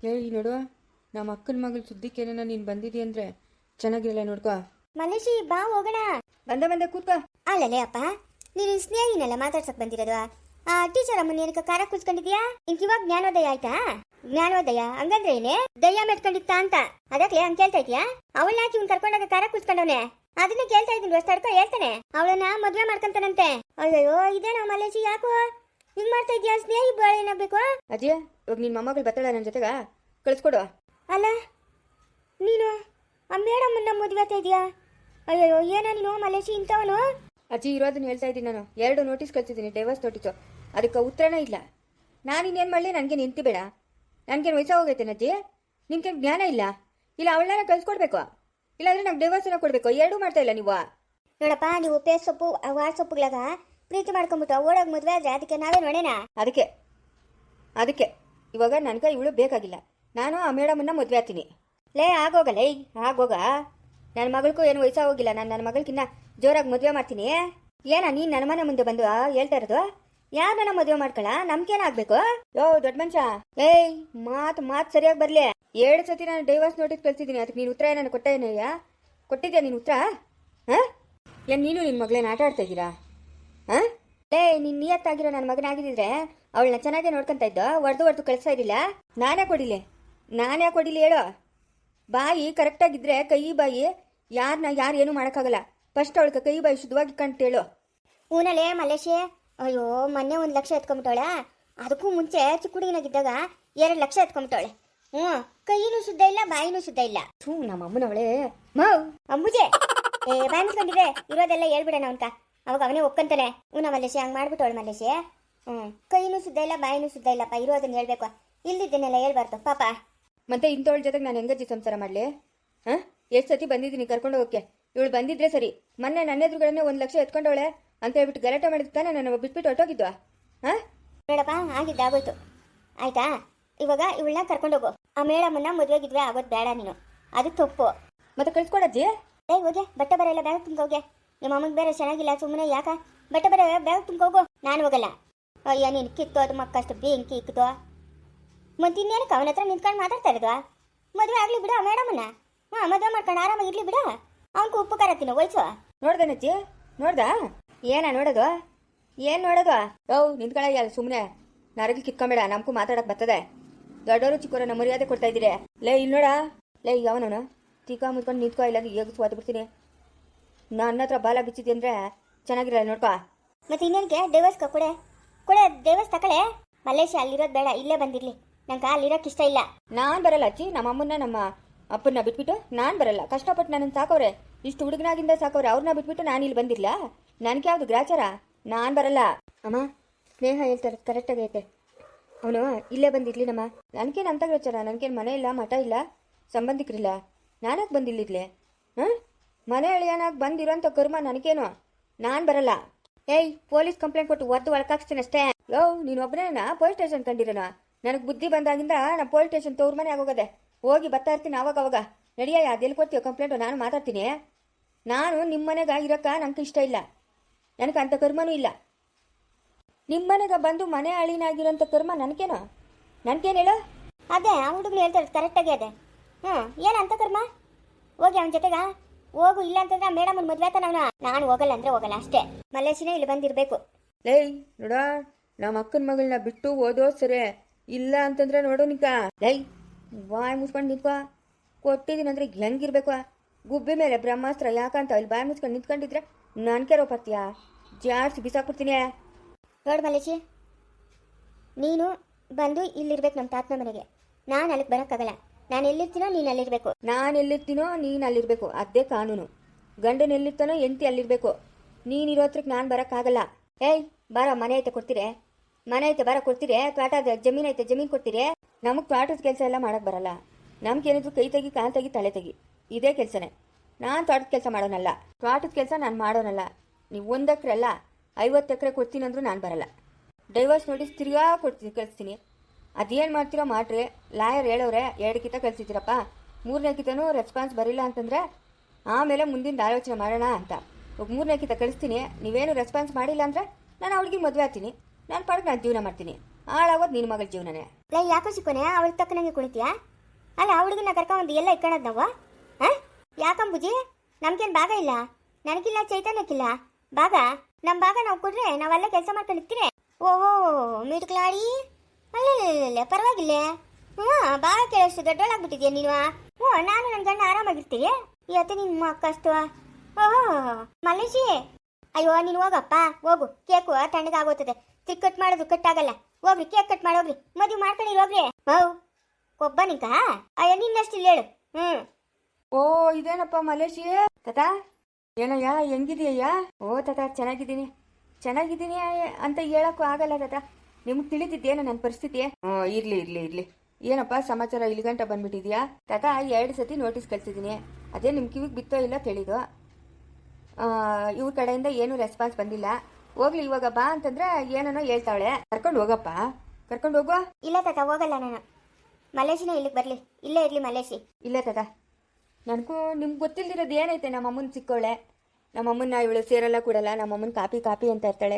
ಏಯ್ ನೋಡುವ, ನಮ್ಮ ಅಕ್ಕನ ಮಗಳು ಸುದ್ದಿಕ್ಕೇನ ನೀನು ಬಂದಿದ್ದೀ ಅಂದರೆ ಚೆನ್ನಾಗಿರಲ್ಲ ನೋಡ್ಕೋ. ಮಲೇಶಿ ಬಾ ಹೋಗೋಣ. ಬಂದೆ ಕೂತ್ಕೋ. ಅಲ್ಲಲೇ ಅಪ್ಪ, ನೀನು ಸ್ನೇಹಿನೆಲ್ಲ ಮಾತಾಡ್ಸಕ್ ಬಂದಿರೋದು. ಆ ಟೀಚರ್ ಅಮ್ಮನ ಏನಕ್ಕೆ ಕಾರ ಕೂತ್ಕೊಂಡಿದ್ಯಾ? ಇಂಕ ಇವಾಗ ಜ್ಞಾನೋದಯ ಆಯ್ತಾ? ಜ್ಞಾನೋದಯ ಹಂಗಂದ್ರೆ ಏನೇ ದಯ್ಯ ಮೆಟ್ಕೊಂಡಿತ್ತ ಅಂತ ಅದಕ್ಕೆ ಹಂಗೆ ಕೇಳ್ತಾ ಇದೀಯಾ? ಅವಳನ್ನ ಹಾಕಿ ಇವ್ನು ಕರ್ಕೊಂಡಾಗ ಕಾರ ಕೂತ್ಕೊಂಡವನೆ, ಅದನ್ನ ಕೇಳ್ತಾ ಇದ್ದೀನಿ. ಹೊಸ್ತಾಡ್ಕೊ ಹೇಳ್ತಾನೆ ಅವಳನ್ನ ಮದ್ವೆ ಮಾಡ್ಕೊಂತಾನಂತೆ. ಅಯ್ಯೋ ಇದೇನೋ ಮಲೇಶಿ, ಯಾಕೋ ಹಿಂಗ್ ಮಾಡ್ತಾ ಇದೀಯಾ? ಸ್ನೇಹಿ ಬಾಳ ಏನಾಗ್ಬೇಕು? ಅಜಯ್, ಇವಾಗ ನಿನ್ನ ಮೊಮ್ಮಗಳು ಬರ್ತಾಳ ನನ್ನ ಜೊತೆಗ, ಕಳಿಸ್ಕೊಡು. ಅಲ್ಲ ನೀನು ಆ ಮೇಡಮ್ಮನ್ನ ಮದುವೆ ಆಗ್ತಾ ಇದೀಯಾ? ಅಯ್ಯೋ ಏನೋ ನೀನು ಮಲೇಶಿ ಇಂಥವನು. ಅಜ್ಜಿ ಇರೋದನ್ನ ಹೇಳ್ತಾ ಇದ್ದೀನಿ. ನಾನು 2 ನೋಟಿಸ್ ಕಳ್ಸಿದ್ದೀನಿ, ಡೈವರ್ಸ್ ನೋಟಿಸು. ಅದಕ್ಕೆ ಉತ್ತರನೇ ಇಲ್ಲ. ನಾನು ಇನ್ನೇನು ಮಾಡಲಿ? ನನಗೆ ನಿಂತು ಬೇಡ, ನನಗೇನು ವಯಸ್ಸು ಹೋಗೈತೆ ಅಜ್ಜಿ? ನಿಮ್ಗೆ ಜ್ಞಾನ ಇಲ್ಲ? ಇಲ್ಲ ಅವಳನ್ನ ಕಳ್ಸ್ಕೊಡ್ಬೇಕು, ಇಲ್ಲಾಂದ್ರೆ ನಂಗೆ ಡೈವರ್ಸನ್ನ ಕೊಡಬೇಕು. ಎರಡೂ ಮಾಡ್ತಾ ಇಲ್ಲ ನೀವು. ನೋಡಪ್ಪ, ನೀವು ಫೇಸ್ಬುಕ್ ವಾಟ್ಸಪ್ಗಳಾಗ ಪ್ರೀತಿ ಮಾಡ್ಕೊಂಬಿಟ್ಟು ಓಡೋಗಿ ಮದುವೆ ಆದ್ರೆ ಅದಕ್ಕೆ ನಾವೇ ನೋಡೋಣ. ಅದಕ್ಕೆ ಇವಾಗ ನನಗೆ ಇವಳು ಬೇಕಾಗಿಲ್ಲ. ನಾನು ಆ ಮೇಡಮನ್ನ ಮದುವೆ ಆಗ್ತೀನಿ. ಲೇ ಆಗೋಗಲ್ಲ, ಆಗೋಗ. ನನ್ನ ಮಗಳಿಗೂ ಏನು ವಯಸ್ಸು ಹೋಗಿಲ್ಲ. ನಾನು ನನ್ನ ಮಗಳಿಗಿನ್ನ ಜೋರಾಗಿ ಮದುವೆ ಮಾಡ್ತೀನಿ. ಏನ ನೀನು ನನ್ನ ಮನೆ ಮುಂದೆ ಬಂದು ಹೇಳ್ತಾ ಇರೋದು? ಯಾರನ್ನ ಮದುವೆ ಮಾಡ್ಕೊಳ? ನಮ್ಗೇನಾಗಬೇಕು? ಯೋ ದೊಡ್ಡ ಮನುಷ್ಯ, ಏಯ್ ಮಾತು ಸರಿಯಾಗಿ ಬರಲಿ. 7 ಸತಿ ನಾನು ಡೈವರ್ಸ್ ನೋಟಿಸ್ ಕಳ್ಸಿದ್ದೀನಿ. ಅದಕ್ಕೆ ನೀನು ಉತ್ತರ ಏನಾನು ಕೊಟ್ಟಿದ್ಯಾ ನೀನು ಉತ್ತರ? ಹಾಂ, ಏನು ನೀನು ನಿನ್ನ ಮಗಳೇನು ಆಟ ಆಡ್ತಾ ಇದ್ದೀರಾ? ಹಾಂ, ನೀನು ನಿಯತ್ತಾಗಿರೋ ನನ್ನ ಮಗನಾಗಿದ್ದಿದ್ರೆ ಅವಳನ್ನ ಚೆನ್ನಾಗೇ ನೋಡ್ಕೊಂತ ಇದ್ದೋ. ಹೊಡೆದು ಕಳಿಸ್ತಾ ಇದ್ದಿಲ್ಲ. ನಾನೇ ಕೊಡಿಲಿ ಹೇಳೋ. ಬಾಯಿ ಕರೆಕ್ಟಾಗಿದ್ದರೆ ಕೈ ಬಾಯಿ ಯಾರು ಏನೂ ಮಾಡೋಕ್ಕಾಗಲ್ಲ. ಫಸ್ಟ್ ಅವಳಿಗೆ ಕೈ ಬಾಯಿ ಶುದ್ಧವಾಗಿ ಕಂಟೇಳು. ಊನಲ್ಲೇ ಮಲೇಶಿ, ಅಯ್ಯೋ ಮೊನ್ನೆ 1 ಲಕ್ಷ ಎತ್ಕೊಂಬಿಟ್ಟವಳೆ. ಅದಕ್ಕೂ ಮುಂಚೆ ಚಿಕ್ಕ ಹುಡುಗಿನಾಗಿದ್ದಾಗ 2 ಲಕ್ಷ ಎತ್ಕೊಂಬಿಟ್ಟವಳೆ. ಕೈನೂ ಶುದ್ಧ ಇಲ್ಲ, ಬಾಯಿನೂ ಶುದ್ಧ ಇಲ್ಲ. ನಮ್ಮ ಅಮ್ಮನವಳೆ ಅಂಬುಜೆ ಬಾಯಿ ಮುಚ್ಕೊಂಡಿದ್ರೆ ಇರೋದೆಲ್ಲ ಹೇಳ್ಬಿಡೋಣ ಅವನ್ಕ. ಅವಾಗ ಅವನೇ ಒಕ್ಕಂತಾನೆ. ಮಲೇಶಿ ಹಂಗೆ ಮಾಡ್ಬಿಟ್ಟವಳು ಮಲೇಶಿ. ಕೈನೂ ಶುದ್ಧ ಇಲ್ಲ, ಬಾಯಿನೂ ಶುದ್ಧ ಇಲ್ಲಪ್ಪ. ಇರೋದನ್ನ ಹೇಳ್ಬೇಕು, ಇಲ್ದಿದ್ದನ್ನೆಲ್ಲ ಹೇಳ್ಬಾರ್ದು ಪಾಪ. ಮತ್ತೆ ಇಂಥವಳ ಜೊತೆಗೆ ನಾನು ಹೆಂಗಜ್ಜಿ ಸಂಸಾರ ಮಾಡಲಿ? ಹಾಂ, ಎಷ್ಟು ಸತಿ ಬಂದಿದ್ದೀನಿ ಕರ್ಕೊಂಡು ಹೋಗೋಕ್ಕೆ. ಇವಳು ಬಂದಿದ್ರೆ ಸರಿ. ಮೊನ್ನೆ ನನ್ನ ಎದುರುಗಳನ್ನೇ 1 ಲಕ್ಷ ಎತ್ಕೊಂಡವಳೆ ಅಂತ ಹೇಳ್ಬಿಟ್ಟು ಗಲಾಟೆ ಮಾಡಿದ್ದಾನೆ. ನಾನು ಬಿಟ್ಬಿಟ್ಟು ಹೊಟ್ಟೋಗಿದ್ವಾ? ಹಾಂ, ಬೇಡಪ್ಪ, ಆಗಿದ್ದಾಗೋಯ್ತು ಆಯ್ತಾ. ಇವಾಗ ಇವಳನ್ನ ಕರ್ಕೊಂಡೋಗು. ಆ ಮೇಡಮನ್ನ ಮದುವೆಗಿದ್ವೆ ಆಗೋದು ಬೇಡ ನೀನು, ಅದು ತಪ್ಪು. ಮತ್ತೆ ಕಳಿಸ್ಕೊಡಜ್ಜಿ. ಹೋಗೆ ಬಟ್ಟೆ ಬರ ಎಲ್ಲ ಬ್ಯಾಗ್ ತುಂಬೋಗೆ. ನಿಮ್ಮ ಅಮ್ಮಗೆ ಬೇರೆ ಚೆನ್ನಾಗಿಲ್ಲ, ಸುಮ್ಮನೆ ಯಾಕ ಬಟ್ಟೆ ಬರ ಬ್ಯಾಗ್ ತುಂಬೋಗು. ನಾನು ಹೋಗಲ್ಲ. ಅಯ್ಯ ನೀನು ಕಿತ್ತು ಅದು ಮಕ್ಕಷ್ಟು ಬೆಂಕಿ ಇಕ್ಕಿತು. ಮತ್ತೆ ಇನ್ನೇನಕ್ಕೆ ಅವನ ಹತ್ರ ನಿಂತ್ಕೊಂಡು ಮಾತಾಡ್ತಾ ಇರೋದು? ಮದುವೆ ಆಗ್ಲಿ ಬಿಡು ಆ ಮೇಡಮನ್ನ. ಮದುವೆ ಮಾಡ್ಕೊಂಡು ಆರಾಮಾಗಿ ಇರ್ಲಿ ಬಿಡು. ಅವನ್ಕು ಉಪ್ಪು ಖಾರ ತಿನ್ನೋ ವಯಸ್ಸು. ನೋಡ್ದನಜ್ಜಿ, ನೋಡ್ದಾ? ಏನ ನೋಡೋದು? ಏನು ನೋಡೋದು? ನಿಂತ್ಕೊಳ್ಳ ಸುಮ್ಮನೆ ನರಗಿ ಕಿತ್ಕೊಂಬೇಡ. ನಮಗೂ ಮಾತಾಡಕ್ ಬರ್ತದೆ. ದೊಡ್ಡವರು ಚಿಕ್ಕವರು ನಮ್ಮ ಮರ್ಯಾದೆ ಕೊಡ್ತಾ ಇದ್ದೀರಿ. ಇಲ್ಲಿ ನೋಡ, ಯಾವನವನು ತೀಕಾ ಮುತ್ಕೊಂಡು ನಿಂತ್ಕೋ, ಇಲ್ಲ ಹೇಗಿಸ್ ಬಿಡ್ತೀನಿ. ನನ್ನ ಹತ್ರ ಬಾಲ ಬಿಚ್ಚಿದ್ದೆ ಅಂದ್ರೆ ಚೆನ್ನಾಗಿರಲ್ಲ ನೋಡ್ಕೋ. ಮತ್ತೆ ಇನ್ನೇನಕ್ಕೆ ಡೈವರ್ಸ್ ಕೊಡೆ ಡೈವರ್ಸ್ ತಕಳೆ. ಮಲೇಶಿ ಅಲ್ಲಿರೋದು ಬೇಡ, ಇಲ್ಲೇ ಬಂದಿರ್ಲಿ. ನಂಗೆ ಅಲ್ಲಿರೋಕೆ ಇಷ್ಟ ಇಲ್ಲ. ನಾನು ಬರಲ್ಲ ಅಜ್ಜಿ. ನಮ್ಮ ಅಮ್ಮನ್ನ ನಮ್ಮ ಅಪ್ಪನ್ನ ಬಿಟ್ಬಿಟ್ಟು ನಾನು ಬರಲ್ಲ. ಕಷ್ಟಪಟ್ಟು ನನ್ನನ್ನು ಸಾಕವ್ರೆ, ಇಷ್ಟು ಹುಡುಗನಾಗಿಂದ ಸಾಕವ್ರೆ. ಅವ್ರನ್ನ ಬಿಟ್ಬಿಟ್ಟು ನಾನು ಇಲ್ಲಿ ಬಂದಿರಲ್ಲ? ನನಗೆ ಯಾವುದು ಗ್ರಾಚಾರ? ನಾನು ಬರಲ್ಲ. ಅಮ್ಮ, ಸ್ನೇಹ ಹೇಳ್ತಾರೆ ಕರೆಕ್ಟಾಗೈತೆ. ಅವನು ಇಲ್ಲೇ ಬಂದಿರ್ಲಿ ನಮ್ಮ. ನನಗೇನು ಅಂತ ಗ್ರಾಚಾರ? ನನಗೇನು ಮನೆ ಇಲ್ಲ, ಮಠ ಇಲ್ಲ, ಸಂಬಂಧಿಕರಿಲ್ಲ. ನಾನಾಗಿ ಬಂದಿಲ್ಲಿರ್ಲಿ? ಹಾಂ, ಮನೆ ಅಳಿಯನಾಗಿ ಬಂದಿರೋಂಥ ಕರ್ಮ ನನಗೇನು? ನಾನು ಬರಲ್ಲ. ಪೊಲೀಸ್ ಕಂಪ್ಲೇಂಟ್ ಕೊಟ್ಟು ಒಳಕಾಕ್ಸ್ತೀನಿ ಅಷ್ಟೇ. ನೀನು ಒಬ್ಬನೇನ ಪೊಲೀಸ್ ಸ್ಟೇಷನ್ ಕಂಡಿರೋಣ? ನನಗೆ ಬುದ್ಧಿ ಬಂದಾಗಿಂದ ನಾನು ಪೊಲೀಸ್ ಸ್ಟೇಷನ್ ತವ್ರ ಮನೆ ಆಗೋಗದೆ. ಹೋಗಿ ಬರ್ತಾ ಇರ್ತೀನಿ ಅವಾಗ. ನಡಿಯ, ಅದೆಲ್ಲಿ ಕೊಡ್ತೀಯೋ ಕಂಪ್ಲೇಂಟು? ನಾನು ಮಾತಾಡ್ತೀನಿ. ನಾನು ನಿಮ್ಮ ಮನೆಗೆ ಇರೋಕ್ಕೆ ನನಗೆ ಇಷ್ಟ ಇಲ್ಲ. ನನಗೆ ಅಂಥ ಕರ್ಮನೂ ಇಲ್ಲ. ನಿಮ್ಮ ಮನೆಗೆ ಬಂದು ಮನೆ ಅಳಿನಾಗಿರೋಂಥ ಕರ್ಮ ನನಗೇನು ಹೇಳು? ಅದೇ ಆ ಹುಡುಗರು ಹೇಳ್ತಾರೆ ಕರೆಕ್ಟಾಗಿ. ಅದೇ ಏನಂತ ಕರ್ಮ? ಹೋಗಿ ಅವನ ಜೊತೆಗ ಹೋಗು. ಇಲ್ಲ ಅಂತಂದ್ರೆ ಮೇಡಮ್ ಮದುವೆ ಆತ ನಾನು ಹೋಗಲ್ಲ ಅಂದ್ರೆ ಹೋಗಲ್ಲ ಅಷ್ಟೇ. ಮಲೇಶಿನ ಇಲ್ಲಿ ಬಂದಿರಬೇಕು. ನೋಡ, ನಮ್ಮ ಅಕ್ಕನ ಮಗಳನ್ನ ಬಿಟ್ಟು ಓದೋ ಸರಿ. ಇಲ್ಲ ಅಂತಂದ್ರೆ ನೋಡು ನಿಕ ಬಾಯಿ ಮುಚ್ಕೊಂಡು ನಿಂತ್ಕೋ. ಕೊಟ್ಟಿದ್ದೀನಿ ಅಂದ್ರೆ ಹೆಂಗಿರ್ಬೇಕು? ಗುಬ್ಬಿ ಮೇಲೆ ಬ್ರಹ್ಮಾಸ್ತ್ರ ಯಾಕಂತ ಇಲ್ಲಿ ಬಾಯಿ ಮುಚ್ಕೊಂಡು ನಿಂತ್ಕೊಂಡಿದ್ರೆ ನನ್ಕೆ ರೋಪತ್ತೀಯಾ? ಜಾಡ್ಸಿ ಬಿಸಾಕ್ಬಿಡ್ತೀನಿ. ನೋಡು ಮಲೇಶಿ, ನೀನು ಬಂದು ಇಲ್ಲಿರ್ಬೇಕು ನಮ್ಮ ತಾತನ ಮನೆಗೆ. ನಾನು ಅಲ್ಲಿಗೆ ಬರೋಕ್ಕಾಗಲ್ಲ. ನಾನು ಎಲ್ಲಿರ್ತೀನೋ ನೀನು ಅಲ್ಲಿರ್ಬೇಕು. ನಾನು ಎಲ್ಲಿರ್ತೀನೋ ನೀನು ಅಲ್ಲಿರ್ಬೇಕು. ಅದೇ ಕಾನೂನು. ಗಂಡನ ಎಲ್ಲಿರ್ತಾನೋ ಎಂತಿ ಅಲ್ಲಿರ್ಬೇಕು. ನೀನಿರೋತ್ರಕ್ಕೆ ನಾನು ಬರೋಕ್ಕಾಗಲ್ಲ. ಬಾರ, ಮನೆ ಐತೆ ಕೊಡ್ತೀರಿ? ಮನೆ ಐತೆ ಬಾರ ಕೊಡ್ತೀರಿ? ತೋಟದ ಜಮೀನು ಐತೆ ಜಮೀನು ಕೊಡ್ತೀರಿ? ನಮಗೆ ತೋಟದ ಕೆಲಸ ಎಲ್ಲ ಮಾಡೋಕ್ಕೆ ಬರಲ್ಲ. ನಮ್ಗೇನಿದ್ರು ಕೈ ತೆಗಿ, ಕಾಲು ತೆಗಿ, ತಲೆ ತೆಗಿ, ಇದೇ ಕೆಲಸನೇ. ನಾನು ತೋಟದ ಕೆಲಸ ಮಾಡೋನಲ್ಲ. ತೋಟದ ಕೆಲಸ ನಾನು ಮಾಡೋನಲ್ಲ. ನೀವು 1 ಎಕರೆ ಅಲ್ಲ 50 ಎಕರೆ ಕೊಡ್ತೀನಿ ಅಂದರೂ ನಾನು ಬರಲ್ಲ. ಡೈವರ್ಸ್ ನೋಟಿಸ್ ತಿರ್ಗಾ ಕಳಿಸ್ತೀನಿ. ಅದೇನು ಮಾಡ್ತೀರೋ ಮಾಡ್ರಿ. ಲಾಯರ್ ಹೇಳೋರೆ 2 ಕಿತ ಕಳಿಸಿದ್ದೀರಪ್ಪ, 3ನೇ ಕಿತನೂ ರೆಸ್ಪಾನ್ಸ್ ಬರಿಲ್ಲ ಅಂತಂದರೆ ಆಮೇಲೆ ಮುಂದಿನ ಆಲೋಚನೆ ಮಾಡೋಣ ಅಂತ. 3ನೇ ಕಿತ ಕಳಿಸ್ತೀನಿ. ನೀವೇನು ರೆಸ್ಪಾನ್ಸ್ ಮಾಡಿಲ್ಲ ಅಂದರೆ ನಾನು ಅವಳಿಗೆ ಮದುವೆ ಆಗ್ತೀನಿ. ನಾನು ಪಾಡಕ್ಕೆ ನಾನು ಜೀವನ ಮಾಡ್ತೀನಿ. ಹಾಳಾಗೋದು ನಿನ್ನ ಮಗಳ ಜೀವನನೇ. ಲೈ ಯಾಕೋ ಸಿಕ್ಕೋನೆ ಅವಳಿಗೆ ತಕ್ಕನಂಗೆ ಕುಣಿತೀಯಾ? ಅಲ್ಲ ಆ ಹುಡುಗನ ಕರ್ಕೊಂಡು ಎಲ್ಲ ಇಟ್ಕೊಳ್ಳೋದು ನಾವು. ಹಾಂ ಯಾಕಂಬುಜಿ ನಮ್ಗೇನು ಭಾಗ ಇಲ್ಲ, ನನಗಿಲ್ಲ ಚೈತನ್ಯಕ್ಕಿಲ್ಲ ಭಾಗ. ನಮ್ಮ ಭಾಗ ನಾವು ಕೊಡ್ರೆ ನಾವೆಲ್ಲ ಕೆಲಸ ಮಾಡ್ಕೊಂಡಿರ್ತೀರಿ. ಓಹೋ ಮಿಡ್ಕಲಾಡಿ ಅಲ್ಲ ಪರವಾಗಿಲ್ಲ. ಹ್ಞೂ ಭಾಗ ಕೇಳೋಷ್ಟು ದೊಡ್ಡೋಳಾಗ್ಬಿಟ್ಟಿದ್ಯಾ ನೀನು. ಹ್ಞೂ ನಾನು ನನ್ನ ಗಂಡ ಆರಾಮಾಗಿರ್ತೀರಿ. ಇವತ್ತು ನಿಮ್ಮ ಕಷ್ಟ. ಓಹೋ ಮಲೇಶಿ ಅಯ್ಯೋ ನೀನು ಹೋಗಪ್ಪ ಹೋಗು, ಕೇಕು ತಣ್ಣಗಾಗೋತದೆ. ಕಟ್ ಮಾಡೋದು ಕಟ್ಟಾಗಲ್ಲ. ಹೋಗ್ರಿ ಕೇಕ್ ಕಟ್ ಮಾಡಿ ಹೋಗ್ರಿ, ಮದುವೆ ಮಾಡ್ಕೊಳ್ಳಿ ಹೋಗ್ರಿ. ಹೌ ಕೊಬ್ಬ ನಿಂಕ ಅಯ್ಯ ನಿನ್ನಷ್ಟು ಇಲ್ಲ ಹೇಳು. ಓ ಇದೇನಪ್ಪ ಮಲೇಶಿ ತಾತ, ಏನಯ್ಯ ಹೆಂಗಿದೀಯಯ್ಯ? ಓ ತಾತ ಚೆನ್ನಾಗಿದ್ದೀನಿ ಚೆನ್ನಾಗಿದ್ದೀನಿ ಅಂತ ಹೇಳಕ್ಕೂ ಆಗಲ್ಲ ತಾತ. ನಿಮ್ಗೆ ತಿಳಿದಿದ್ದೇನು ನನ್ನ ಪರಿಸ್ಥಿತಿ? ಇರ್ಲಿ ಇರ್ಲಿ ಇರ್ಲಿ. ಏನಪ್ಪ ಸಮಾಚಾರ ಇಲ್ಲಿ ಗಂಟ ಬಂದ್ಬಿಟ್ಟಿದ್ಯಾ ತಾತ? 2 ಸತಿ ನೋಟಿಸ್ ಕಳ್ಸಿದ್ದೀನಿ, ಅದೇ ನಿಮ್ಮ ಕಿವಿಗೆ ಬಿತ್ತೋ ಇಲ್ಲ ತಿಳಿದು. ಇವ್ರ ಕಡೆಯಿಂದ ಏನೂ ರೆಸ್ಪಾನ್ಸ್ ಬಂದಿಲ್ಲ. ಹೋಗ್ಲಿ ಇವಾಗ ಬಾ ಅಂತಂದ್ರೆ ಏನೋ ಹೇಳ್ತಾವಳೆ. ಕರ್ಕೊಂಡು ಹೋಗಪ್ಪ, ಕರ್ಕೊಂಡು ಹೋಗುವ. ಇಲ್ಲ ತಾತ ಹೋಗಲ್ಲ ನಾನು. ಮಲೇಶಿನ ಇಲ್ಲಿಗೆ ಬರಲಿ, ಇಲ್ಲೇ ಇರಲಿ ಮಲೇಶಿ. ಇಲ್ಲ ತಾತ, ನನಗೂ ನಿಮ್ಗೆ ಗೊತ್ತಿಲ್ದಿರೋದು ಏನೈತೆ. ನಮ್ಮಮ್ಮನ ಸಿಕ್ಕೋಳೆ, ನಮ್ಮಮ್ಮನ ಇವಳು ಸೇರಲ್ಲ ಕೊಡಲ್ಲ. ನಮ್ಮಮ್ಮನ ಕಾಪಿ ಅಂತ ಇರ್ತಾಳೆ.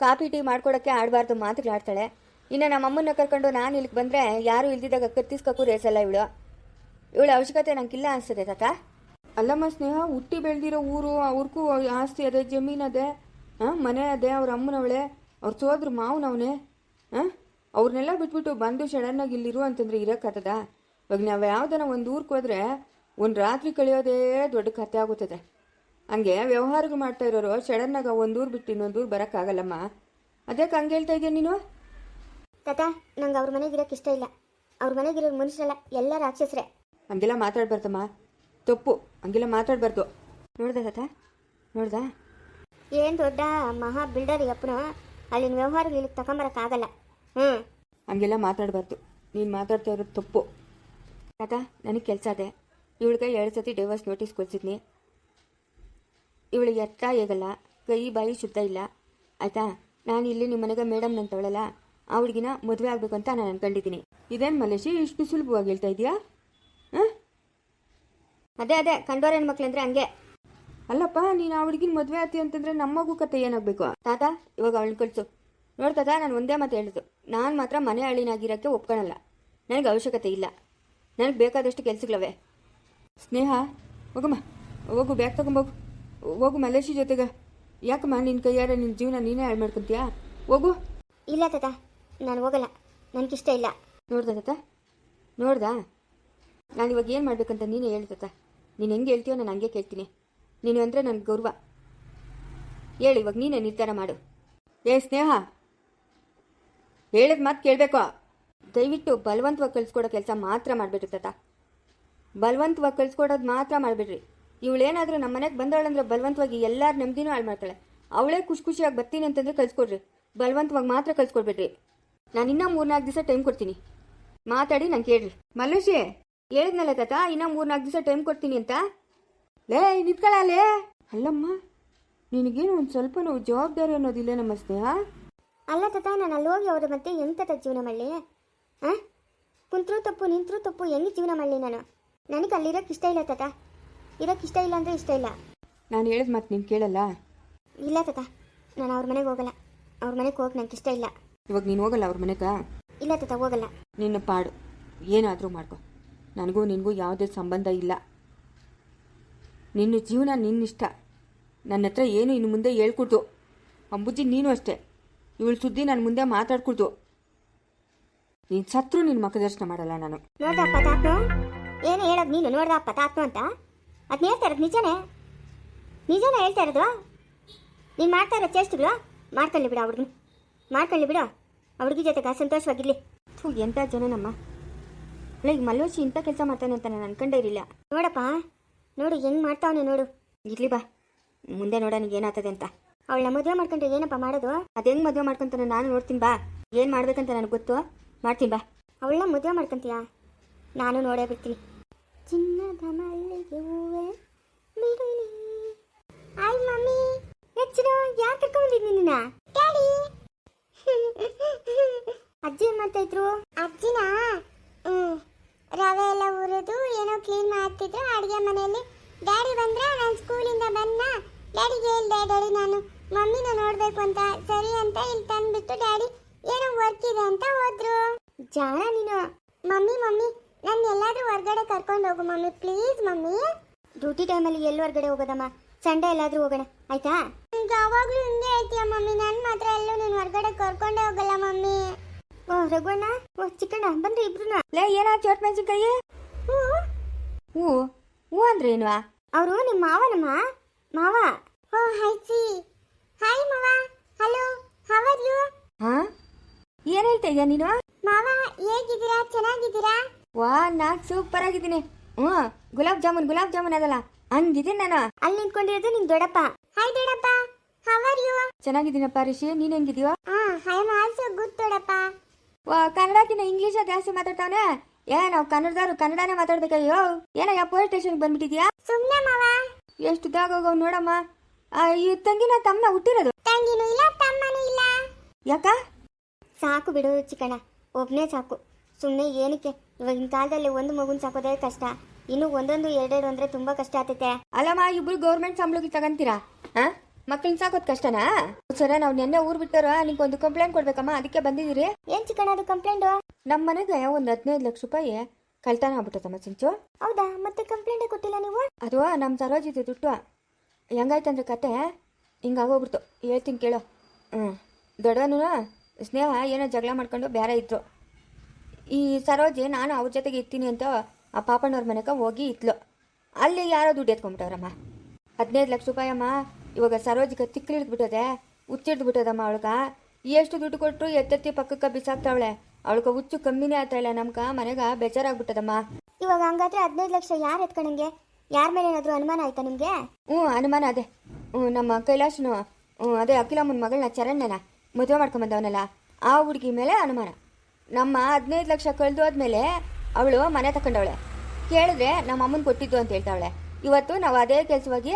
ಕಾಪಿ ಟೀ ಮಾಡ್ಕೊಡೋಕ್ಕೆ ಆಡಬಾರ್ದು ಮಾತುಗಳಾಡ್ತಾಳೆ. ಇನ್ನು ನಮ್ಮಮ್ಮನ ಕರ್ಕೊಂಡು ನಾನು ಇಲ್ಲಿಗೆ ಬಂದರೆ ಯಾರೂ ಇಲ್ದಿದ್ದಾಗ ಕತ್ತಿಸ್ಕೋಕ್ಕೂ ರೇಸಲ್ಲ ಇವಳ ಅವಶ್ಯಕತೆ ನಂಗಿಲ್ಲ ಅನಿಸ್ತದೆ ತಾತ. ಅಲ್ಲಮ್ಮ ಸ್ನೇಹ, ಹುಟ್ಟಿ ಬೆಳೆದಿರೋ ಊರು, ಅವ್ರಿಗೂ ಆಸ್ತಿ ಅದೇ, ಜಮೀನು ಅದೇ, ಮನೆ ಅದೇ, ಅವ್ರ ಅಮ್ಮನವಳೆ, ಅವ್ರ ಸೋದ್ರ ಮಾವನವನೇ. ಅವ್ರನ್ನೆಲ್ಲ ಬಿಟ್ಬಿಟ್ಟು ಬಂದು ಸಡನ್ನಾಗಿ ಇಲ್ಲಿರು ಅಂತಂದ್ರೆ ಇರೋಕ್ಕಾಗ್ತದ? ಇವಾಗ ನಾವು ಯಾವ್ದಾನ ಒಂದು ಊರಿಗೆ ಹೋದ್ರೆ ಒಂದು ರಾತ್ರಿ ಕಳೆಯೋದೇ ದೊಡ್ಡ ಕಥೆ ಆಗುತ್ತದೆ. ಹಂಗೆ ವ್ಯವಹಾರಗಳು ಮಾಡ್ತಾ ಇರೋರು ಸಡನ್ನಾಗಿ ಒಂದು ಊರು ಬಿಟ್ಟು ಇನ್ನೊಂದು ಊರು ಬರೋಕ್ಕಾಗಲ್ಲಮ್ಮ. ಅದಕ್ಕೆ ಹಂಗೆ ಹೇಳ್ತಾ ಇದೆಯಾ ನೀನು? ತಾತ ನಂಗೆ ಅವ್ರ ಮನೆಗಿರೋಕೆ ಇಷ್ಟ ಇಲ್ಲ. ಅವ್ರ ಮನೆಗಿರೋ ಮನುಷ್ಯರಲ್ಲ, ಎಲ್ಲ ರಾಕ್ಷಸರೇ. ಹಂಗೆಲ್ಲ ಮಾತಾಡ್ಬಾರ್ದಮ್ಮ, ತಪ್ಪು. ಹಂಗೆಲ್ಲ ಮಾತಾಡ್ಬಾರ್ದು. ನೋಡ್ದ ತಾತ, ನೋಡ್ದ? ಏನು ದೊಡ್ಡ ಮಹಾ ಬಿಲ್ಡರ್ ಅಪ್ಪನು ಅಲ್ಲಿನ ವ್ಯವಹಾರಗಳು ಇಲ್ಲಿಗೆ ತಗೊಂಬರಕ್ಕಾಗಲ್ಲ. ಹಂಗೆಲ್ಲ ಮಾತಾಡಬಾರ್ದು. ನೀನು ಮಾತಾಡ್ತಾ ಇರೋದು ತಪ್ಪು ತಾತ. ನನಗೆ ಕೆಲಸ ಅದೇ. ಇವಳಿಗೆ 2 ಸತಿ ಡೈವರ್ಸ್ ನೋಟಿಸ್ ಕೊಡ್ಸಿದ್ನಿ. ಇವಳು ಎತ್ತ ಹೇಗಲ್ಲ, ಕೈ ಬಾಯಿ ಶುದ್ಧ ಇಲ್ಲ ಆಯಿತಾ. ನಾನು ಇಲ್ಲಿ ನಿಮ್ಮ ಮನೆಗೆ ಮೇಡಮ್ ಅಂತವಳಲ್ಲ, ಆ ಹುಡುಗಿನ ಮದುವೆ ಆಗಬೇಕು ಅಂತ ನಾನು ಅನ್ಕೊಂಡಿದ್ದೀನಿ. ಇದೇನು ಮಲೇಶಿ ಇಷ್ಟು ಸುಲಭವಾಗಿ ಹೇಳ್ತಾ ಇದೆಯಾ? ಅದೇ ಕಂಡೋರ ಹೆಣ್ಮಕ್ಳು ಅಂದರೆ ಹಂಗೆ. ಅಲ್ಲಪ್ಪ, ನೀನು ಆ ಹುಡುಗಿನ ಮದುವೆ ಆತಿ ಅಂತಂದರೆ ನಮ್ಮಗೂ ಕತೆ ಏನಾಗಬೇಕು ತಾತ? ಇವಾಗ ಅವಳನ್ನ ಕಳಿಸು. ನೋಡ್ತಾತ, ನಾನು ಒಂದೇ ಮಾತು ಹೇಳಿದ್ದು, ನಾನು ಮಾತ್ರ ಮನೆ ಹಳ್ಳಿನಾಗಿರೋಕ್ಕೆ ಒಪ್ಕೊಳ್ಳಲ್ಲ. ನನಗೆ ಅವಶ್ಯಕತೆ ಇಲ್ಲ. ನನಗೆ ಬೇಕಾದಷ್ಟು ಕೆಲಸಗಳವೆ. ಸ್ನೇಹ ಹೋಗಮ್ಮ, ಹೋಗು, ಬ್ಯಾಗ್ ತಗೊಂಬೋಗು, ಹೋಗು ಮಲೇಶಿ ಜೊತೆಗೆ. ಯಾಕಮ್ಮ ನಿನ್ನ ಕೈಯಾರ ನಿನ್ನ ಜೀವನ ನೀನೇ ಹಾಳು ಮಾಡ್ಕೊತೀಯಾ? ಹೋಗು. ಇಲ್ಲ ತಾತ ನಾನು ಹೋಗಲ್ಲ, ನನಗಿಷ್ಟ ಇಲ್ಲ. ನೋಡ್ದ ತಾತ, ನೋಡ್ದಾ? ನಾನು ಇವಾಗ ಏನು ಮಾಡ್ಬೇಕಂತ ನೀನೇ ಹೇಳು ತಾತ. ನೀನು ಹೆಂಗೆ ಹೇಳ್ತೀಯೋ ನಾನು ಹಂಗೆ ಕೇಳ್ತೀನಿ. ನೀನು ಅಂದರೆ ನನಗೆ ಗೌರವ. ಹೇಳು, ಇವಾಗ ನೀನೇ ನಿರ್ಧಾರ ಮಾಡು. ಏ ಸ್ನೇಹ, ಹೇಳಿದ ಮಾತು ಕೇಳಬೇಕು. ದಯವಿಟ್ಟು ಬಲವಂತವಾಗಿ ಕಳಿಸ್ಕೊಡೋ ಕೆಲಸ ಮಾತ್ರ ಮಾಡಿಬಿಡ್ರಿ ತಾತ. ಬಲವಂತವಾಗಿ ಕಳಿಸ್ಕೊಡೋದು ಮಾತ್ರ ಮಾಡಿಬಿಡ್ರಿ. ಇವಳೇನಾದರೂ ನಮ್ಮ ಮನೆಗೆ ಬಂದವಳಂದ್ರೆ ಬಲವಂತವಾಗಿ ಎಲ್ಲರ ನೆಮ್ಮದಿನೂ ಹಾಳು ಮಾಡ್ತಾಳೆ. ಅವಳೇ ಖುಷಿಯಾಗಿ ಬರ್ತೀನಿ ಅಂತಂದರೆ ಕಳಿಸ್ಕೊಡ್ರಿ. ಬಲವಂತವಾಗಿ ಮಾತ್ರ ಕಳಿಸ್ಕೊಡ್ಬೇಡ್ರಿ. ನಾನು ಇನ್ನೂ 3-4 ದಿವಸ ಟೈಮ್ ಕೊಡ್ತೀನಿ, ಮಾತಾಡಿ ನಂಗೆ ಕೇಳ್ರಿ. ಮಲೇಶಿ ಹೇಳಿದ್ನಲ್ಲ ತಾತ, ಇನ್ನೂ 3-4 ದಿವಸ ಟೈಮ್ ಕೊಡ್ತೀನಿ ಅಂತ. ಲೇ ನಿಂತ್ಕೊಳ್ಳಲೇ. ಅಲ್ಲಮ್ಮ, ನಿನಗೇನು ಒಂದು ಸ್ವಲ್ಪ ನಾವು ಜವಾಬ್ದಾರಿ ಅನ್ನೋದಿಲ್ಲ ನಮ್ಮ ಸ್ನೇಹ? ಅಲ್ಲ ತಾತ, ನಾನು ಅಲ್ಲಿ ಹೋಗಿ ಅವ್ರ ಮತ್ತೆ ಹೆಂಗೆ ತಾತ ಜೀವನ ಮಾಡಲಿ? ಕುಂತ್ರೂ ತಪ್ಪು ನಿಂತರೂ ತಪ್ಪು, ಹೆಂಗೆ ಜೀವನ ಮಾಡಲಿ ನಾನು? ನನಗೆ ಅಲ್ಲಿರೋಕ್ಕೆ ಇಷ್ಟ ಇಲ್ಲ ತಾತ. ಇರೋಕ್ಕೆ ಇಷ್ಟ ಇಲ್ಲ ಅಂದರೆ ಇಷ್ಟ ಇಲ್ಲ. ನಾನು ಹೇಳಿದ ಮಾತು ನೀನು ಕೇಳಲ್ಲ? ಇಲ್ಲ ತಾತ, ನಾನು ಅವ್ರ ಮನೆಗೆ ಹೋಗಲ್ಲ. ಅವ್ರ ಮನೆಗೆ ಹೋಗಿ ನನಗೆ ಇಷ್ಟ ಇಲ್ಲ. ಇವಾಗ ನೀನು ಹೋಗಲ್ಲ ಅವ್ರ ಮನೆಗೆ? ಇಲ್ಲ ತಾತ ಹೋಗಲ್ಲ. ನಿನ್ನ ಪಾಡು ಏನಾದರೂ ಮಾಡ್ಕೊ, ನನಗೂ ನಿನಗೂ ಯಾವುದೇ ಸಂಬಂಧ ಇಲ್ಲ. ನಿನ್ನ ಜೀವನ ನಿನ್ನಿಷ್ಟ. ನನ್ನ ಹತ್ರ ಏನು ಇನ್ನು ಮುಂದೆ ಹೇಳ್ಕೊಡ್ತು. ಅಂಬುಜಿ ನೀನು ಅಷ್ಟೇ, ಇವಳು ಸುದ್ದಿ ನನ್ನ ಮುಂದೆ ಮಾತಾಡ್ಕೊಡ್ತು. ನೀನು ಸತ್ರು ನಿನ್ನ ಮಖದರ್ಶನ ಮಾಡಲ್ಲ ನಾನು. ನೋಡ್ದಪ್ಪ ತಾತ್ನು ಏನು ಹೇಳೋದು ನೀನು? ನೋಡ್ದಪ್ಪ ತಾತ್ನು ಅಂತ ಅದನ್ನ ಹೇಳ್ತಾ ಇರೋದು ನಿಜನೇ ಹೇಳ್ತಾ ಇರೋದು. ನೀನು ಮಾಡ್ತಾ ಇರೋ ಚೇಷ್ಟೆಗಳು ಮಾಡ್ಕೊಳ್ಳಿ ಬಿಡು. ಅವ್ರಿಗೂ ಮಾಡ್ಕೊಳ್ಳಿ ಬಿಡು. ಅವ್ರಿಗೆ ಜೊತೆಗೆ ಸಂತೋಷವಾಗಿರ್ಲಿ. ಎಂಥ ಜನ ನಮ್ಮ ಈಗ ಮಲ್ಲೋಶಿ ಇಂಥ ಕೆಲಸ ಮಾಡ್ತಾನೆ ಅಂತ ನಾನು ಅನ್ಕೊಂಡೇ ಇರಲಿಲ್ಲ. ನೋಡಪ್ಪ, ನೋಡು ಹೆಂಗೆ ಮಾಡ್ತಾವನೆ ನೋಡು. ಇರ್ಲಿ ಬಾ, ಮುಂದೆ ನೋಡ ನಿಂಗೆ ಏನಾಗ್ತದೆ ಅಂತ. ಅವಳನ್ನ ಮದುವೆ ಮಾಡ್ಕೊಂಡ್ರೆ ಏನಪ್ಪ ಮಾಡೋದು? ಅದು ಹೆಂಗೆ ಮದುವೆ ಮಾಡ್ಕೊಂತಾನೆ ನಾನು ನೋಡ್ತೀನಿ ಬಾ. ಏನು ಮಾಡ್ಬೇಕಂತ ನನಗೆ ಗೊತ್ತು, ಮಾಡ್ತೀನಿ ಬಾ. ಅವಳನ್ನ ಮದುವೆ ಮಾಡ್ಕೊಂತೀಯಾ? ನಾನು ನೋಡೇ ಬಿಡ್ತೀನಿ. ಚಿನ್ನದ ಮಲ್ಲಿಗೆ ಹೂವೆ ಬಿಡಲಿ. ಆಯ್ ಮಮ್ಮಿ, ಹೆಚ್ಚಿನ ಯಾಕೆ ಕರ್ಕೊಂಡಿದ್ದೀನಿ ನಿನ್ನ? ಡ್ಯಾಡಿ ಅಜ್ಜಿ ಏನು ಮಾಡ್ತಾ ಇದ್ರು? ಅಜ್ಜಿನ ರವೆ ಎಲ್ಲ ಹುರಿದು ಏನೋ ಕ್ಲೀನ್ ಮಾಡ್ತಿದ್ರು ಅಡುಗೆ ಮನೆಯಲ್ಲಿ. ಡ್ಯಾಡಿ ಬಂದ್ರೆ ನಾನು ಸ್ಕೂಲಿಂದ ಬಂದ ಡ್ಯಾಡಿಗೆ ಹೇಳ್ದೆ, ಡ್ಯಾಡಿ ನಾನು ಮಮ್ಮಿನ ನೋಡಬೇಕು ಅಂತ. ಸರಿ ಅಂತ ಇಲ್ಲಿ ತಂದುಬಿಟ್ಟು ಡ್ಯಾಡಿ ಏನೋ ವರ್ಕ್ ಇದೆ ಅಂತ ಹೋದ್ರು. ಜಾಣ ನೀನು. ಮಮ್ಮಿ ನನ್ನ ಎಲ್ಲಾದ್ರೂ ಹೊರಗಡೆ ಕರ್ಕೊಂಡು ಹೋಗು ಮಮ್ಮಿ, ಪ್ಲೀಸ್ ಮಮ್ಮಿ. ಡ್ಯೂಟಿ ಟೈಮಲ್ಲಿ ಎಲ್ಲಿ ಹೊರಗಡೆ ಹೋಗೋದಮ್ಮ? ಸಂಡೇ ಎಲ್ಲಾದ್ರೂ ಹೋಗೋಣ ಆಯ್ತಾ? ಯಾವಾಗ್ಲೂ ಹಿಂಗೆ ಹೇಳ್ತೀಯ ಮಮ್ಮಿ, ನಾನು ಮಾತ್ರ ಎಲ್ಲೂ ನೀನು ಹೊರಗಡೆ ಕರ್ಕೊಂಡೇ ಹೋಗಲ್ಲ ಮಮ್ಮಿ. ಓ ರಘುವಣ್ಣ, ಓ ಚಿಕ್ಕಣ್ಣ, ಬನ್ರಿ ಇಬ್ರು. ಲೇ ಏನಾ ಚೋಟ್ ಮೆಣಸಿನ್ಕಾಯಿ? ಹ್ಞೂ ಹ್ಞೂ ಅಂದ್ರೆ ಏನು? ಅವರು ನಿಮ್ಮ ಮಾವನಮ್ಮ. ಮಾವ. ಓ ಹೈಸಿ. ಹಾಯ್ ಮಾವ. Hello, how are you? ಹಾ ಏನು ಹೇಳ್ತಾ ಇದೀಯ ನೀನು? ಮಾವ ಹೇಗಿದ್ದೀರಾ? ಚೆನ್ನಾಗಿದ್ದೀರಾ? ವಾ ನಾನು ಸೂಪರ್ ಆಗಿದ್ದೀನಿ. ಹ್ಞೂ ಗುಲಾಬ್ ಜಾಮೂನ್ ಅದಲ್ಲ ಹಂಗಿದ್ದೀನಿ ನಾನು. ಅಲ್ಲಿ ನಿಂತ್ಕೊಂಡಿರೋದು ನಿಮ್ ದೊಡ್ಡಪ್ಪ. ಹಾಯ್ ದೊಡ್ಡಪ್ಪ, ಹೌ ಆರ್ ಯು? ಚೆನ್ನಾಗಿದ್ದೀನಪ್ಪ ರಿಷಿ, ನೀನು ಹೆಂಗಿದೀಯೋ? ಐ ಆಮ್ ಆಲ್ಸೋ ಗುಡ್ ದೊಡ್ಡಪ್ಪ. ವಾ ಕನ್ನಡಕ್ಕಿಂತ ಇಂಗ್ಲೀಷ ಜಾಸ್ತಿ ಮಾತಾಡ್ತಾವನೆ. ನಾವು ಕನ್ನಡದವ್ರು ಕನ್ನಡನೇ ಮಾತಾಡ್ಬೇಕಯ್ಯೋ. ಏನಯ್ಯ ಪೊಲೀಸ್ ಸ್ಟೇಷನ್ಗೆ ಬಂದ್ಬಿಟ್ಟಿದ್ಯಾ? ಸುಮ್ಮನೆ ಮಾವ. ಎಷ್ಟು ದಾಗ ಹೋಗವ್ ನೋಡಮ್ಮ. ಈ ತಂಗಿನ ತಮ್ಮನ ಹುಟ್ಟಿರೋದು? ತಂಗಿನೂ ಇಲ್ಲ ತಮ್ಮನೂ ಇಲ್ಲ. ಯಾಕ? ಸಾಕು ಬಿಡು ಚಿಕ್ಕಣ್ಣ, ಒಬ್ನೇ ಸಾಕು. ಸುಮ್ಮನೆ ಏನಕ್ಕೆ? ಇವಾಗಿನ ಕಾಲದಲ್ಲಿ ಒಂದು ಮಗುನ್ ಸಾಕೋದೇ ಕಷ್ಟ, ಇನ್ನು ಒಂದೊಂದು ಎರಡೆರಡು ಅಂದ್ರೆ ತುಂಬಾ ಕಷ್ಟ ಆಗ್ತೈತೆ. ಅಲ್ಲಮ್ಮ, ಇಬ್ರು ಗೌರ್ಮೆಂಟ್ ಸಂಬಳಕ್ಕೆ ತಗಂತೀರಾ? ಮಕ್ಕಳನ್ನ ಸಾಕೋದ್ ಕಷ್ಟನಾ? ಸರ ನಾವು ನೆನ್ನೆ ಊರ್ ಬಿಟ್ಟಾರ, ನಿಮ್ಗೊಂದು ಕಂಪ್ಲೇಂಟ್ ಕೊಡ್ಬೇಕಮ್ಮ, ಅದಕ್ಕೆ ಬಂದಿದ್ದೀರಿ. ಏನ್ ಚಿಕ್ಕಣ್ಣ ಅದು ಕಂಪ್ಲೇಂಟ್? ನಮ್ಮ ಮನೆಗೆ ಒಂದು 15 ಲಕ್ಷ ರೂಪಾಯಿ ಕಳ್ತನ ಆಗ್ಬಿಟ್ಟದಮ್ಮ ಸಿಂಚು. ಹೌದಾ? ಮತ್ತೆ ಕಂಪ್ಲೇಂಟೇ ಕೊಟ್ಟಿಲ್ಲ ನೀವು? ಅದು ನಮ್ಮ ಸರೋಜಿದು ದುಡ್ಡು. ಹೆಂಗಾಯ್ತಂದ್ರೆ ಕತೆ ಹಿಂಗಾಗೋಗ್ಬಿಡ್ತು. ಹೇಳ್ತೀನಿ ಕೇಳೋ. ದೊಡ್ಡವನು ಸ್ನೇಹ ಏನೋ ಜಗಳ ಮಾಡ್ಕೊಂಡು ಬೇರೆ ಇದ್ರು. ಈ ಸರೋಜಿ ನಾನು ಅವ್ರ ಜೊತೆಗೆ ಇರ್ತೀನಿ ಅಂತ ಆ ಪಾಪಣ್ಣವ್ರ ಮನೆಗೆ ಹೋಗಿ ಇತ್ಲು. ಅಲ್ಲಿ ಯಾರೋ ದುಡ್ಡು ಎತ್ಕೊಂಡ್ಬಿಟ್ಟವ್ರಮ್ಮ. 15 ಲಕ್ಷ ರೂಪಾಯಿ ಅಮ್ಮ. ಇವಾಗ ಸರೋಜಿಗೆ ತಿಕ್ಕಲಿಡ್ಬಿಟ್ಟದೆ, ಹುಚ್ಚಿಡ್ಬಿಟ್ಟದಮ್ಮ. ಅವಳ್ಗ ಎಷ್ಟು ದುಡ್ಡು ಕೊಟ್ಟರು ಎತ್ತೆತ್ತಿ ಪಕ್ಕಕ್ಕೆ ಬಿಸಾಕ್ತಾವಳೆ. ಅವಳ್ಗ ಹುಚ್ಚು ಕಮ್ಮಿನೇ ಆಗ್ತಾ ಇಲ್ಲ. ನಮ್ಗೆ ಮನೆಗೆ ಬೇಜಾರಾಗ್ಬಿಟ್ಟದಮ್ಮ. ಇವಾಗ ಹಂಗಾದ್ರೆ 15 ಲಕ್ಷ ಯಾರು ಎತ್ಕೊಂಡಂಗೆ? ಯಾರ ಮೇಲೆ ಏನಾದ್ರು ಅನುಮಾನ ಆಯ್ತಾ ನಿಮ್ಗೆ? ಅನುಮಾನ ಅದೇ. ನಮ್ಮ ಕೈಲಾಶನು ಅದೇ ಅಖಿಲಮ್ಮನ ಮಗಳನ್ನ ಚರಣ್ಯನ ಮದುವೆ ಮಾಡ್ಕೊಂಬಂದವನಲ್ಲ, ಆ ಹುಡುಗಿ ಮೇಲೆ ಅನುಮಾನ. ನಮ್ಮ 15 ಲಕ್ಷ ಕಳೆದೋದ್ಮೇಲೆ ಅವಳು ಮನೆ ತಗೊಂಡವಳೆ. ಕೇಳಿದ್ರೆ ನಮ್ಮ ಅಮ್ಮನ ಕೊಟ್ಟಿದ್ದು ಅಂತ ಹೇಳ್ತಾವಳೆ. ಇವತ್ತು ನಾವು ಅದೇ ಕೆಲಸವಾಗಿ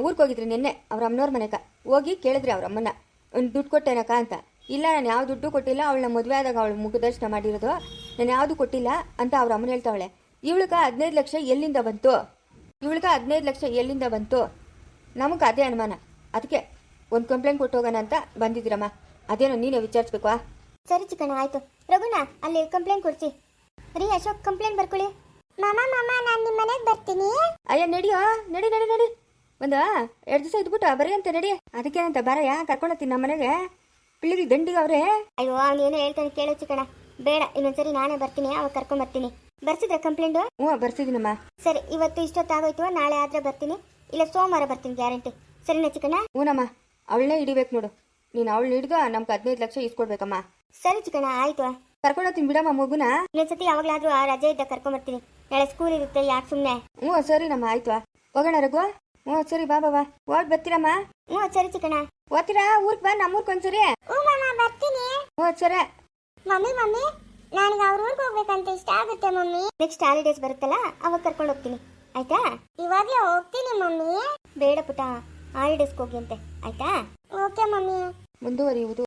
ಊರಿಗೆ ಹೋಗಿದ್ರಿ ನಿನ್ನೆ ಅವ್ರ ಅಮ್ಮನವ್ರ ಮನೆಗೆ ಹೋಗಿ ಕೇಳಿದ್ರಿ ಅವ್ರ ಅಮ್ಮನ, ಒಂದು ದುಡ್ಡು ಕೊಟ್ಟೇನಕ್ಕ ಅಂತ. ಇಲ್ಲ ನಾನು ಯಾವ ದುಡ್ಡು ಕೊಟ್ಟಿಲ್ಲ, ಅವಳನ್ನ ಮದುವೆ ಆದಾಗ ಅವಳು ಮುಖದರ್ಶನ ಮಾಡಿರೋದು, ನಾನು ಯಾವುದು ಕೊಟ್ಟಿಲ್ಲ ಅಂತ ಅವ್ರ ಅಮ್ಮನ ಹೇಳ್ತಾವಳೆ. ಇವಳಿಗೆ 15 ಲಕ್ಷ ಎಲ್ಲಿಂದ ಬಂತು? ನಮಗೆ ಅದೇ ಅನುಮಾನ. ಅದಕ್ಕೆ ಒಂದು ಕಂಪ್ಲೇಂಟ್ ಕೊಟ್ಟು ಹೋಗೋಣ ಅಂತ ಬಂದಿದ್ದೀರಮ್ಮ. ಅದೇನೋ ನೀನೇ ವಿಚಾರಿಸ್ಬೇಕು. ಸರಿ ಚಿಕ್ಕಣ್ಣ, ಆಯ್ತು. ರಘುನಾ, ಅಲ್ಲಿ ಕಂಪ್ಲೇಂಟ್ ಕೊಡ್ಸಿ. ರೀ ಅಶೋಕ್, ಕಂಪ್ಲೇಂಟ್ ಬರ್ಕೊಳ್ಳಿ. ಮಾಮ ನಾನು ನಿಮ್ಮ ಮನೆಗೆ ಬರ್ತೀನಿ. ಅಯ್ಯ ನಡಿಯೋ, ನಡಿ. ಒಂದು 2 ದಿವಸ ಇದ್ಬಿಟ್ಟು ಬರೀ ಅಂತ ನಡಿ. ಅದಕ್ಕೇನಂತ ಬರಯ್ಯ, ಕರ್ಕೊಂಡೋಗ್ತೀನಿ ನಮ್ಮ ಮನೆಗೆ. ಪಿಳ್ಳಿಗೆ ದಂಡಿಗೆ ಅವ್ರೆ. ಅಯ್ಯೋ ಅವನೇನೋ ಹೇಳ್ತಾನೆ ಕೇಳೋ ಚಿಕ್ಕಣ್ಣ. ಬೇಡ, ಇನ್ನೊಂದ್ಸರಿ ನಾನೇ ಬರ್ತೀನಿ, ಅವಾಗ ಕರ್ಕೊಂಡ್ಬರ್ತೀನಿ. ಬರ್ಸಿದ್ರೆ ಕಂಪ್ಲೇಂಟ್? ಬರ್ಸಿದ್ದೀನಮ್ಮ. ಸರಿ, ಇವತ್ತು ಇಷ್ಟೊತ್ತಾಗೋಯ್ತು, ನಾಳೆ ಆದ್ರೆ ಬರ್ತೀನಿ, ಇಲ್ಲ ಸೋಮವಾರ ಬರ್ತೀನಿ ಗ್ಯಾರಂಟಿ. ಸರಿನಾ ಚಿಕ್ಕಣ್ಣ? ಹೂನಮ್ಮ, ಅವಳನ್ನೇ ಹಿಡಿಬೇಕು ನೋಡು ನೀನು. ಅವಳು ಹಿಡಿದು ನಮ್ಗೆ 15 ಲಕ್ಷ ಇಸ್ಕೊಡ್ಬೇಕಮ್ಮ. ಸರಿ ಚಿಕ್ಕಣ್ಣ, ಆಯ್ತು. ಕರ್ಕೊಂಡೋಗ್ತೀನಿ ಬಿಡಮ್ಮ ಮಗುನ. ಇನ್ನೊಂದ್ಸತಿ ಯಾವಾಗಲಾದ್ರೂ ಆ ರಜೆ ಇದ್ದ ಕರ್ಕೊಂಡ್ಬರ್ತೀನಿ. ನಾಳೆ ಸ್ಕೂಲ್ ಇರುತ್ತೆ, ಯಾಕೆ ಸುಮ್ಮನೆ. ಸರಿನಮ್ಮ, ಆಯ್ತು. ಹೋಗೋಣ ರಘು. ಸರಿ ಬಾ ಹೋಗಿ ಬರ್ತೀರಮ್ಮ. ಸರಿ ಚಿಕ್ಕಣ್ಣ. ಓದ್ತೀರಾ? ಊರ್ಗ್ ಬಾ, ನಮ್ಮೂರ್ಗೆ ಒಂದ್ಸರಿ. ಬರ್ತೀನಿ. ಸರಿ. ಮಮ್ಮಿ ನನಗೆ ಅವ್ರ ಊರಿಗೆ ಹೋಗ್ಬೇಕಂತ ಇಷ್ಟ ಆಗುತ್ತೆ ಮಮ್ಮಿ. ನೆಕ್ಸ್ಟ್ ಹಾಲಿಡೇಸ್ ಬರುತ್ತಲ್ಲ, ಅವಾಗ ಕರ್ಕೊಂಡು ಹೋಗ್ತೀನಿ, ಆಯ್ತಾ? ಇವಾಗಲೇ ಹೋಗ್ತೀನಿ ಮಮ್ಮಿ. ಬೇಡ ಪುಟ್ಟ, ಹಾಲಿಡೇಸ್ಗೆ ಹೋಗಿ ಅಂತೆ, ಆಯ್ತಾ? Okay mummy. ಮುಂದುವರಿಯುವುದು.